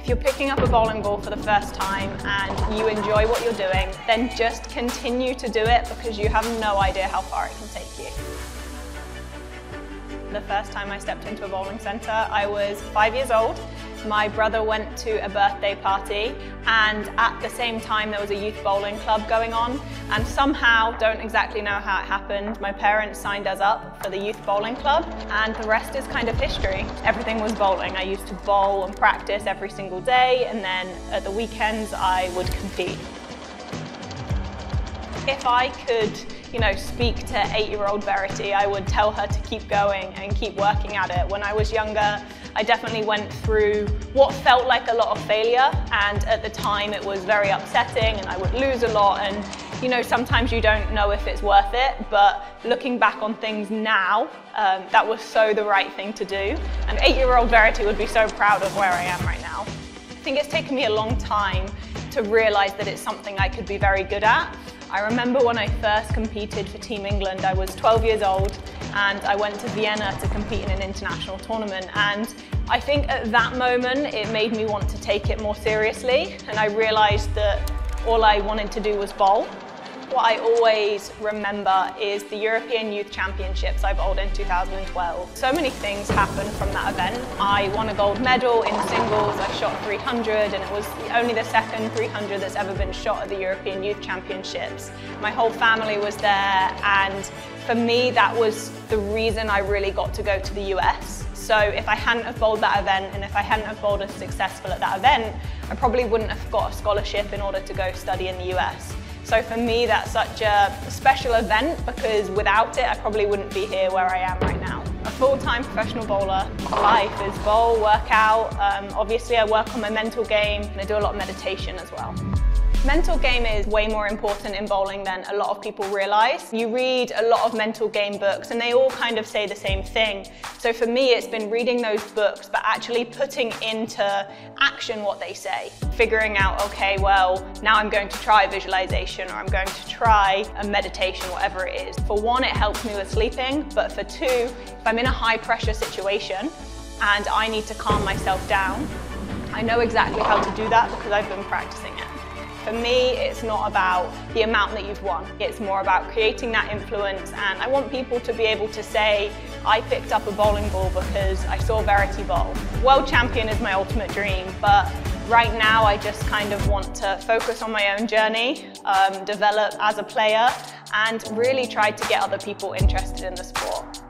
you're picking up a bowling ball for the first time and you enjoy what you're doing, then just continue to do it because you have no idea how far it can take you. The first time I stepped into a bowling centre, I was 5 years old. My brother went to a birthday party, and at the same time there was a youth bowling club going on, and somehow, don't exactly know how it happened, my parents signed us up for the youth bowling club, and the rest is kind of history. Everything was bowling. I used to bowl and practice every single day, and then at the weekends I would compete. If I could, speak to 8-year-old Verity, I would tell her to keep going and keep working at it. When I was younger, I definitely went through what felt like a lot of failure, and at the time it was very upsetting and I would lose a lot, and sometimes you don't know if it's worth it, but looking back on things now, that was so the right thing to do. And 8-year-old Verity would be so proud of where I am right now. I think it's taken me a long time to realise that it's something I could be very good at. I remember when I first competed for Team England, I was 12 years old and I went to Vienna to compete in an international tournament, and I think at that moment it made me want to take it more seriously, and I realised that all I wanted to do was bowl. What I always remember is the European Youth Championships I bowled in 2012. So many things happened from that event. I won a gold medal in singles, I shot 300, and it was only the second 300 that's ever been shot at the European Youth Championships. My whole family was there, and for me that was the reason I really got to go to the US. So if I hadn't have bowled that event, and if I hadn't have bowled as successful at that event, I probably wouldn't have got a scholarship in order to go study in the US. So for me, that's such a special event because without it, I probably wouldn't be here where I am right now. A full-time professional bowler, life is bowl, workout. Obviously, I work on my mental game and I do a lot of meditation as well. Mental game is way more important in bowling than a lot of people realise. You read a lot of mental game books and they all kind of say the same thing. So for me, it's been reading those books but actually putting into action what they say. Figuring out, okay, well, now I'm going to try visualization or I'm going to try a meditation, whatever it is. For one, it helps me with sleeping, but for two, if I'm in a high pressure situation and I need to calm myself down, I know exactly how to do that because I've been practicing it. For me, it's not about the amount that you've won. It's more about creating that influence, and I want people to be able to say, I picked up a bowling ball because I saw Verity bowl. World champion is my ultimate dream, but right now I just kind of want to focus on my own journey, develop as a player, and really try to get other people interested in the sport.